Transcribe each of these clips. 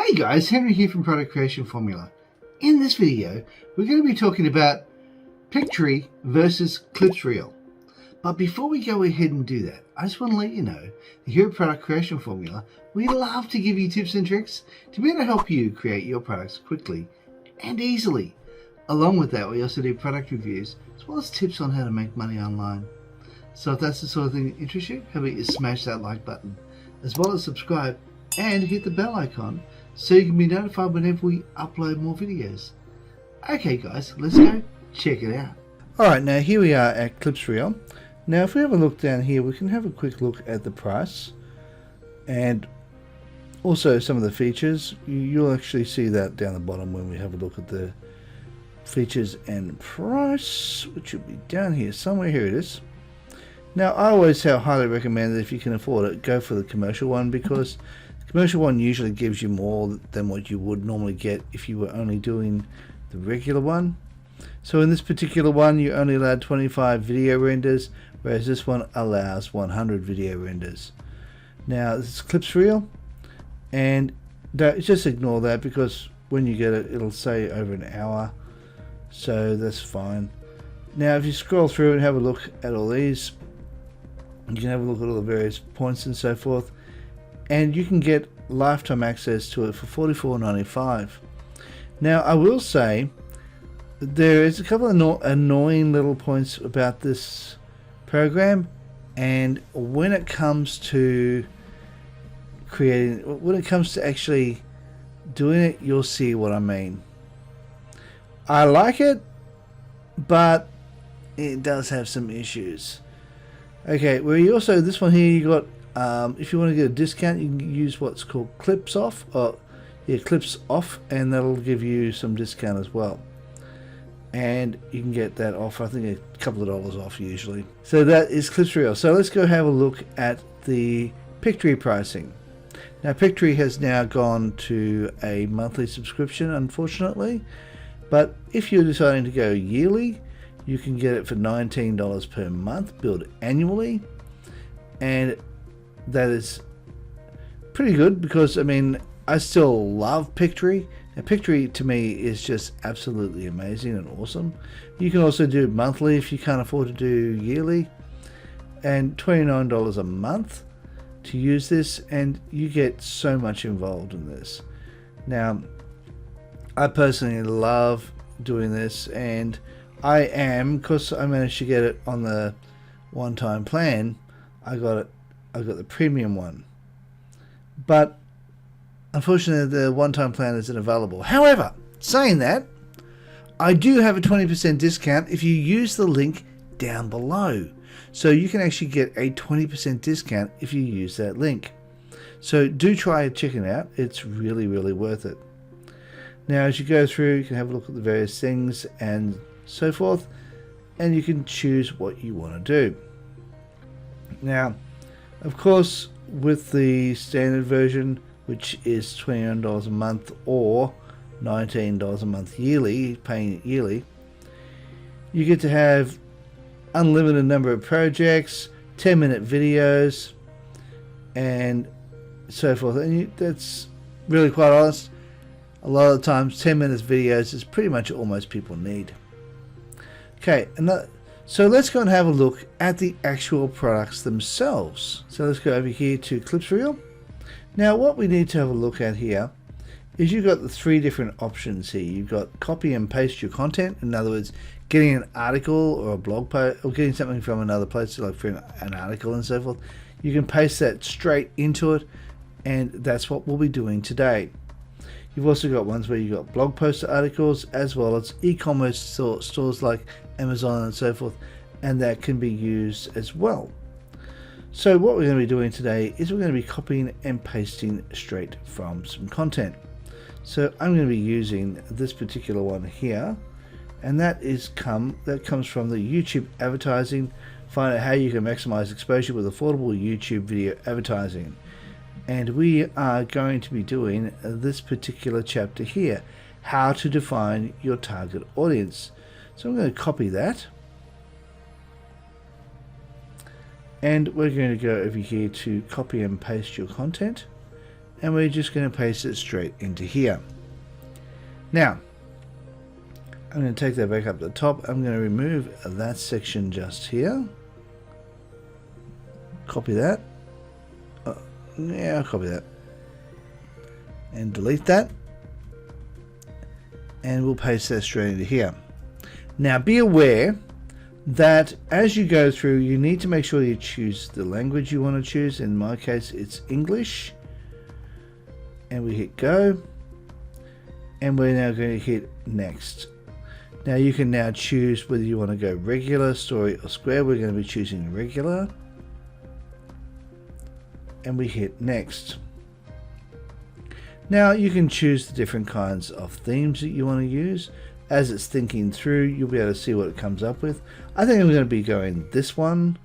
Hey guys, Henry here from Product Creation Formula. In this video, we're going to be talking about Pictory versus ClipsReel. But before we go ahead and do that, I just want to let you know that here at Product Creation Formula, we love to give you tips and tricks to be able to help you create your products quickly and easily. Along with that, we also do product reviews as well as tips on how to make money online. So if that's the sort of thing that interests you, how about you smash that like button, as well as subscribe and hit the bell icon so you can be notified whenever we upload more videos. Okay guys, let's go check it out. Alright, now here we are at ClipsReel. Now if we have a look down here, we can have a quick look at the price and also some of the features. You'll actually see that down the bottom when we have a look at the features and price, which will be down here somewhere. Here it is. Now I always highly recommend that if you can afford it, go for the commercial one, because the commercial one usually gives you more than what you would normally get if you were only doing the regular one. So in this particular one, you're only allowed 25 video renders, whereas this one allows 100 video renders. Now this is ClipsReel, and just ignore that because when you get it, it'll say over an hour, so that's fine. Now if you scroll through and have a look at all these, you can have a look at all the various points and so forth, and you can get lifetime access to it for $44.95. Now I will say there is a couple of annoying little points about this program, and when it comes to actually doing it, you'll see what I mean. I like it, but it does have some issues. Okay, where you also, this one here, you got if you want to get a discount, you can use what's called Clips Off, Clips Off, and that'll give you some discount as well. And you can get that off, I think a couple of dollars off usually. So that is ClipsReel. So let's go have a look at the Pictory pricing. Now Pictory has now gone to a monthly subscription, unfortunately, but if you're deciding to go yearly, you can get it for $19 per month, billed annually, and that is pretty good because, I mean, I still love Pictory. And Pictory to me is just absolutely amazing and awesome. You can also do monthly if you can't afford to do yearly, and $29 a month to use this, and you get so much involved in this. Now I personally love doing this, and because I managed to get it on the one-time plan, I got the premium one, but unfortunately the one-time plan isn't available. However, saying that, I do have a 20% discount if you use the link down below, so you can actually get a 20% discount if you use that link. So do try checking it out. It's really worth it. Now as you go through, you can have a look at the various things and so forth, and you can choose what you want to do. Now of course, with the standard version, which is $29 a month or $19 a month yearly, paying it yearly, you get to have unlimited number of projects, 10-minute videos, and so forth. And that's really, quite honest, a lot of the times 10 minutes videos is pretty much all most people need. Okay, so let's go and have a look at the actual products themselves. So let's go over here to ClipsReel. Now what we need to have a look at here is you've got the three different options here. You've got copy and paste your content. In other words, getting an article or a blog post, or getting something from another place, like for an article and so forth. You can paste that straight into it, and that's what we'll be doing today. You've also got ones where you've got blog post articles, as well as e-commerce stores like Amazon and so forth, and that can be used as well. So what we're going to be doing today is we're going to be copying and pasting straight from some content. So I'm going to be using this particular one here, and that comes from the YouTube advertising. Find out how you can maximize exposure with affordable YouTube video advertising. And we are going to be doing this particular chapter here, how to define your target audience. So I'm going to copy that, and we're going to go over here to copy and paste your content, and we're just going to paste it straight into here. Now, I'm going to take that back up to the top. I'm going to remove that section just here. Copy that. Yeah, I'll copy that. And delete that. And we'll paste that straight into here. Now, be aware that as you go through, you need to make sure you choose the language you want to choose. In my case, it's English. And we hit go. And we're now going to hit next. Now you can now choose whether you want to go regular, story, or square. We're going to be choosing regular. And we hit next. Now you can choose the different kinds of themes that you want to use. As it's thinking through, you'll be able to see what it comes up with. I think I'm going to be going this one.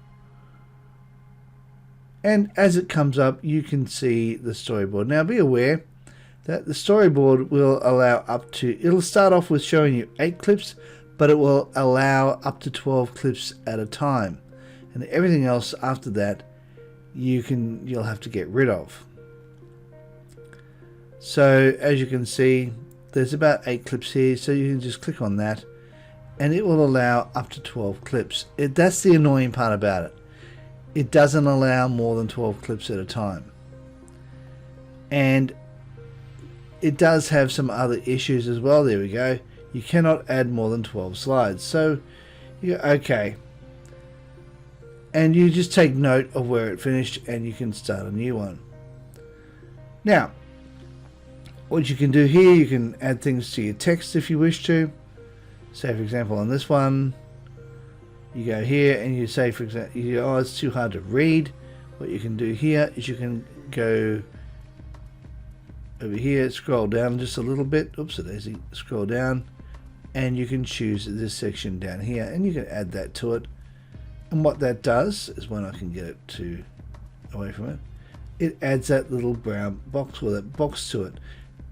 And as it comes up, you can see the storyboard. Now be aware that the storyboard will allow up to, it'll start off with showing you 8 clips, but it will allow up to 12 clips at a time. And everything else after that, you'll have to get rid of. So as you can see, there's about 8 clips here, so you can just click on that and it will allow up to 12 clips. That's the annoying part about it. It doesn't allow more than 12 clips at a time. And it does have some other issues as well. There we go. You cannot add more than 12 slides. So, yeah, okay. And you just take note of where it finished and you can start a new one. Now, what you can do here, you can add things to your text if you wish to. Say, for example, on this one, you go here and you say, for example, oh, it's too hard to read. What you can do here is you can go over here, scroll down just a little bit. Oops, a daisy. Scroll down, and you can choose this section down here, and you can add that to it. And what that does is, when I can get it to away from it, it adds that little brown box or that box to it,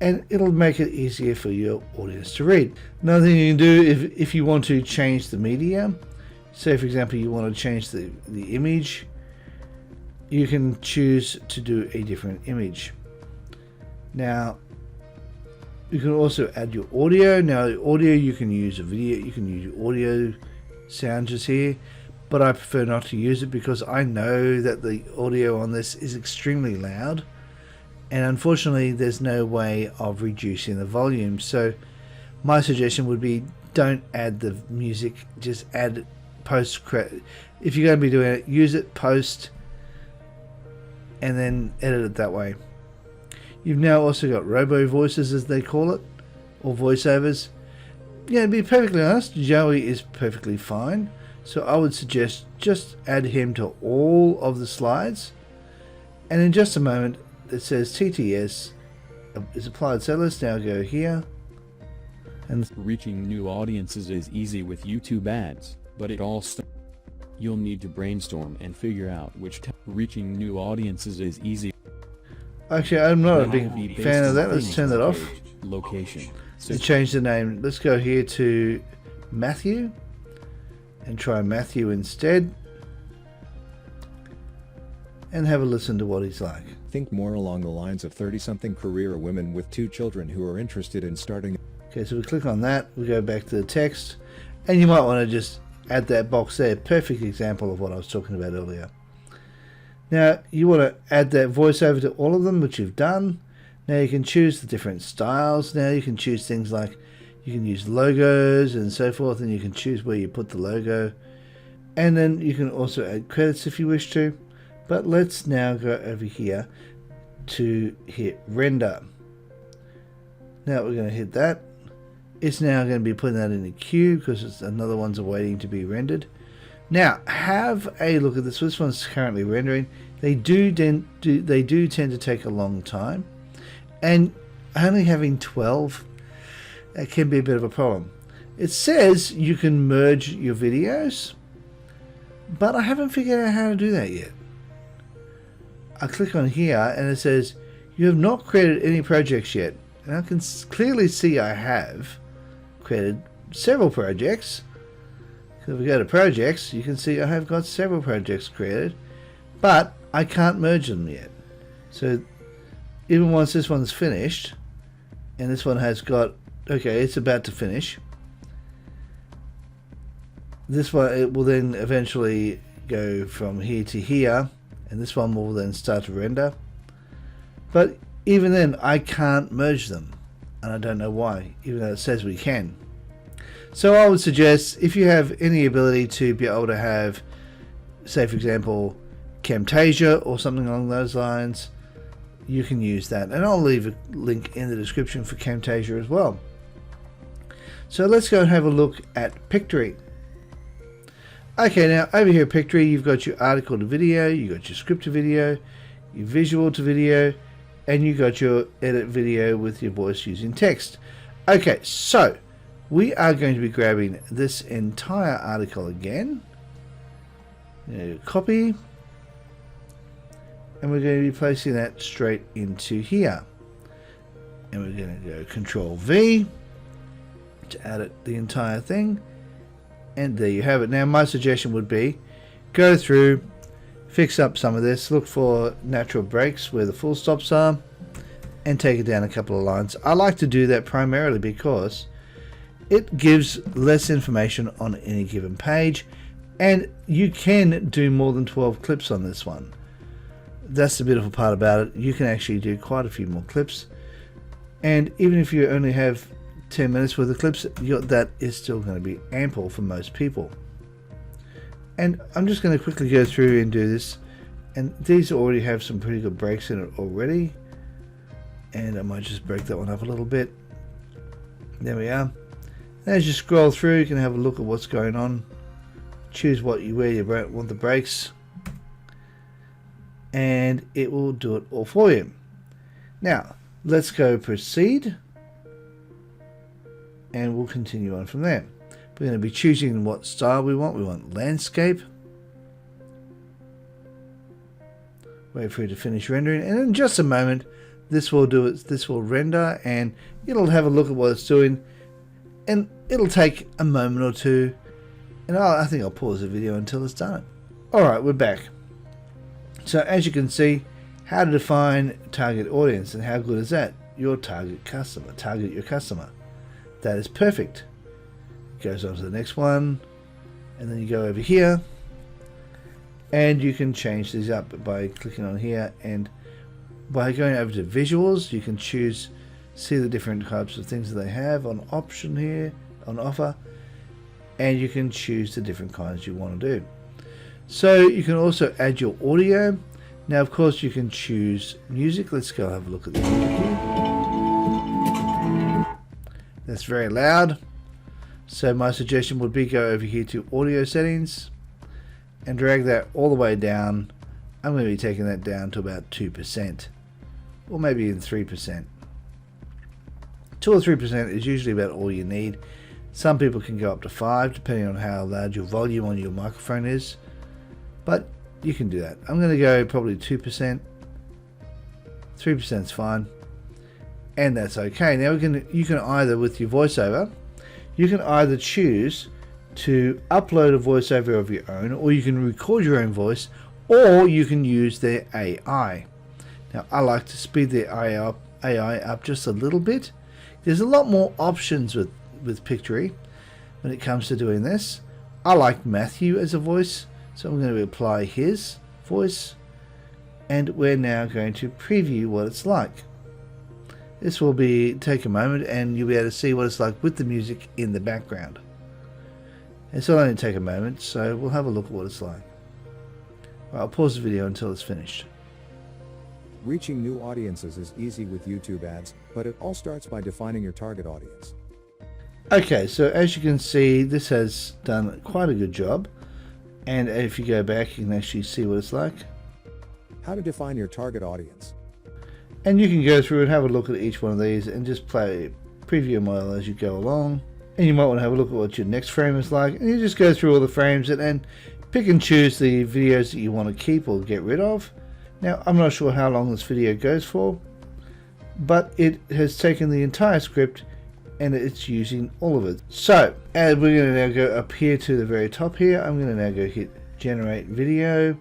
and it'll make it easier for your audience to read. Another thing you can do if you want to change the media, say for example you want to change the image, you can choose to do a different image. Now you can also add your audio. Now the audio, you can use a video, you can use your audio sound just here, but I prefer not to use it because I know that the audio on this is extremely loud, and unfortunately there's no way of reducing the volume. So my suggestion would be, don't add the music, just add post credit. If you're going to be doing it, use it post and then edit it that way. You've now also got robo voices, as they call it, or voiceovers. Yeah, to be perfectly honest, Joey is perfectly fine. So I would suggest just add him to all of the slides. And in just a moment, it says TTS is applied. So let's now go here. And reaching new audiences is easy with YouTube ads, but it all you'll need to brainstorm and figure out which reaching new audiences is easy. Actually, I'm not a big fan of that. Let's turn that off. Location. To change the name, let's go here to Matthew and try Matthew instead, and have a listen to what he's like. Think more along the lines of 30-something career women with 2 children who are interested in starting. Okay, so we click on that, we go back to the text, and you might want to just add that box there. Perfect example of what I was talking about earlier. Now you want to add that voiceover to all of them, which you've done. Now you can choose the different styles. Now you can choose things like, you can use logos and so forth, and you can choose where you put the logo, and then you can also add credits if you wish to. But let's now go over here to hit render. Now we're going to hit that. It's now going to be putting that in the queue because it's another one's waiting to be rendered. Now have a look at this. This one's currently rendering. They do tend to take a long time, and only having 12, that can be a bit of a problem. It says you can merge your videos, but I haven't figured out how to do that yet. I click on here and it says you have not created any projects yet, and I can clearly see I have created several projects. So if we go to projects, you can see I have got several projects created, but I can't merge them yet. So even once this one's finished, and this one has got, okay, it's about to finish. This one, it will then eventually go from here to here, and this one will then start to render. But even then, I can't merge them, and I don't know why, even though it says we can. So I would suggest, if you have any ability to be able to have, say for example, Camtasia or something along those lines, you can use that, and I'll leave a link in the description for Camtasia as well. So let's go and have a look at Pictory. Okay, now over here at Pictory, you've got your article to video, you've got your script to video, your visual to video, and you got your edit video with your voice using text. Okay, so we are going to be grabbing this entire article again. Copy, and we're going to be placing that straight into here. And we're going to go Control V to edit the entire thing. And there you have it. Now my suggestion would be go through, fix up some of this, look for natural breaks where the full stops are, and take it down a couple of lines. I like to do that primarily because it gives less information on any given page, and you can do more than 12 clips on this one. That's the beautiful part about it. You can actually do quite a few more clips, and even if you only have 10 minutes worth of clips, that is still going to be ample for most people. And I'm just going to quickly go through and do this, and these already have some pretty good breaks in it already, and I might just break that one up a little bit. There we are. And as you scroll through, you can have a look at what's going on, choose where you want the breaks, and it will do it all for you. Now let's go proceed, and we'll continue on from there. We're going to be choosing what style we want. We want landscape. Wait for it to finish rendering, and in just a moment this will do it. This will render, and it'll have a look at what it's doing, and it'll take a moment or two, and I think I'll pause the video until it's done. Alright, we're back. So as you can see, how to define target audience, and how good is that? Your target customer. Target your customer. That is perfect. It goes on to the next one, and then you go over here, and you can change these up by clicking on here, and by going over to visuals, you can choose, see the different types of things that they have on option here, on offer, and you can choose the different kinds you want to do. So you can also add your audio. Now of course you can choose music. Let's go have a look at the music here. That's very loud, so my suggestion would be go over here to audio settings and drag that all the way down. I'm going to be taking that down to about 2%, or maybe even 3%. 2 or 3% is usually about all you need. Some people can go up to 5 depending on how loud your volume on your microphone is, but you can do that. I'm going to go probably 2%. 3% is fine, and that's okay. Now you can either, with your voiceover, you can either choose to upload a voiceover of your own, or you can record your own voice, or you can use their AI. Now I like to speed their AI up just a little bit. There's a lot more options with Pictory when it comes to doing this. I like Matthew as a voice, so I'm going to apply his voice, and we're now going to preview what it's like. This will take a moment, and you'll be able to see what it's like with the music in the background. This will only take a moment, so we'll have a look at what it's like. I'll pause the video until it's finished. Reaching new audiences is easy with YouTube ads, but it all starts by defining your target audience. Okay, so as you can see, this has done quite a good job, and if you go back you can actually see what it's like. How to define your target audience. And you can go through and have a look at each one of these and just preview them all as you go along. And you might want to have a look at what your next frame is like, and you just go through all the frames and pick and choose the videos that you want to keep or get rid of. Now I'm not sure how long this video goes for, but it has taken the entire script and it's using all of it. So we're going to now go up here to the very top here. I'm going to now go hit generate video,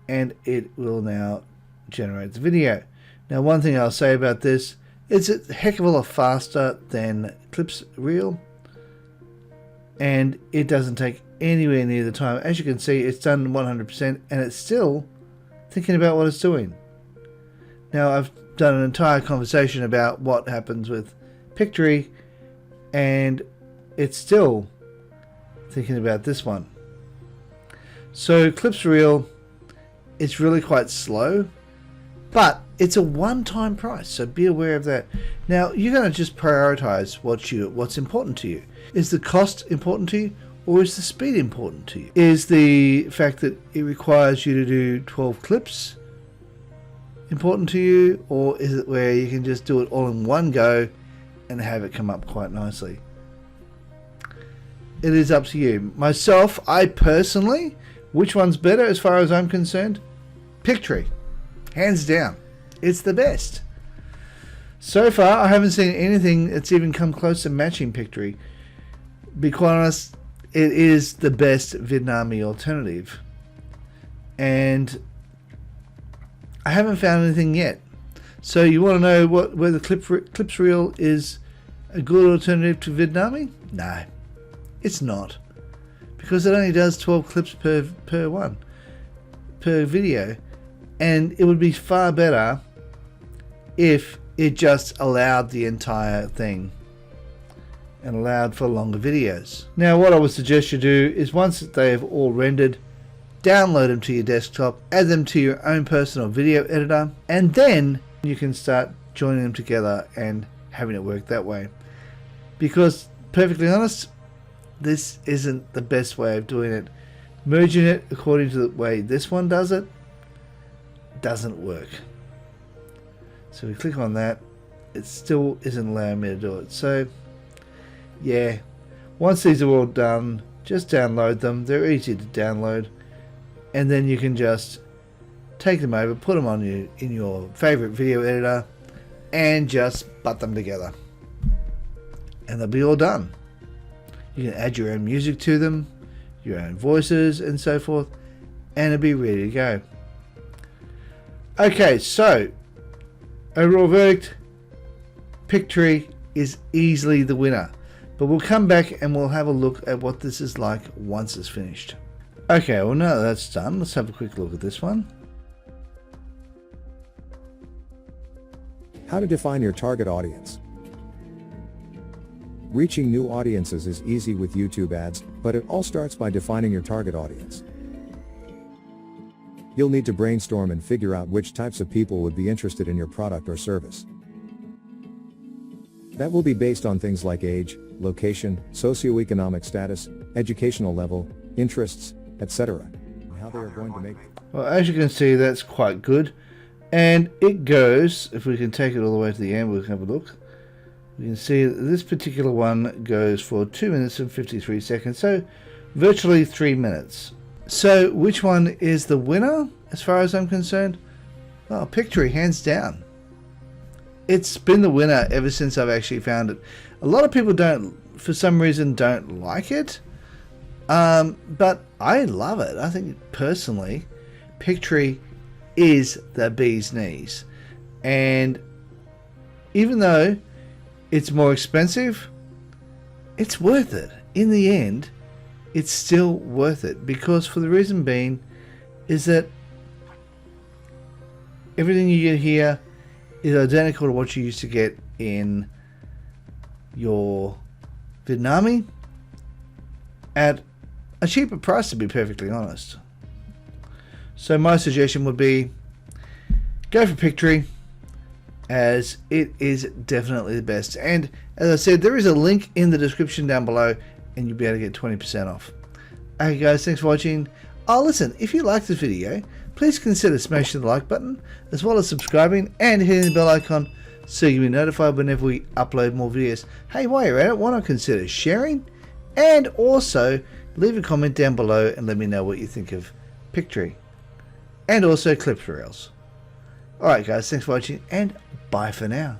and it will now generate the video. Now, one thing I'll say about this, it's a heck of a lot faster than ClipsReel, and it doesn't take anywhere near the time. As you can see, it's done 100%, and it's still thinking about what it's doing. Now, I've done an entire conversation about what happens with Pictory, and it's still thinking about this one. So ClipsReel, it's really quite slow, but it's a one-time price, so be aware of that. Now, you're going to just prioritize what's important to you. Is the cost important to you, or is the speed important to you? Is the fact that it requires you to do 12 clips important to you, or is it where you can just do it all in one go and have it come up quite nicely? It is up to you. Myself, I personally, which one's better as far as I'm concerned? Pictory. Hands down. It's the best. So far, I haven't seen anything that's even come close to matching Pictory. Be quite honest, it is the best Vietnamese alternative. And I haven't found anything yet. So you want to know whether ClipsReel is a good alternative to Vietnamese? No, it's not. Because it only does 12 clips per video. And it would be far better if it just allowed the entire thing and allowed for longer videos. Now, what I would suggest you do is, once they have all rendered, download them to your desktop, add them to your own personal video editor, and then you can start joining them together and having it work that way. Because, perfectly honest, this isn't the best way of doing it. Merging it according to the way this one does it doesn't work. So we click on that, it still isn't allowing me to do it. So yeah, once these are all done, just download them. They're easy to download, and then you can just take them over, put them on in your favorite video editor, and just butt them together, and they'll be all done. You can add your own music to them, your own voices and so forth, and it'll be ready to go. Okay, so overall verdict, Pictory is easily the winner, but we'll come back and we'll have a look at what this is like once it's finished. Okay, well, now that's done, let's have a quick look at this one. How to define your target audience. Reaching new audiences is easy with YouTube ads, but it all starts by defining your target audience. You'll need to brainstorm and figure out which types of people would be interested in your product or service. That will be based on things like age, location, socioeconomic status, educational level, interests, etc. How they are going to make. Well, as you can see, that's quite good. And it goes, if we can take it all the way to the end, we'll have a look. You can see that this particular one goes for 2 minutes and 53 seconds, so virtually 3 minutes. So which one is the winner as far as I'm concerned? Well, Pictory, hands down. It's been the winner ever since I've actually found it. A lot of people for some reason don't like it, but I love it. I think personally, Pictory is the bee's knees. And even though it's more expensive, it's worth it. In the end, it's still worth it, because for the reason being is that everything you get here is identical to what you used to get in your Vietnamese at a cheaper price, to be perfectly honest. So my suggestion would be go for Pictory, as it is definitely the best. And as I said, there is a link in the description down below, and you'll be able to get 20% off. Okay guys, thanks for watching. Oh, listen, if you like this video, please consider smashing the like button, as well as subscribing and hitting the bell icon so you'll be notified whenever we upload more videos. Hey, while you're at it, why not consider sharing? And also, leave a comment down below and let me know what you think of Pictory. And also ClipsReels. Alright guys, thanks for watching, and bye for now.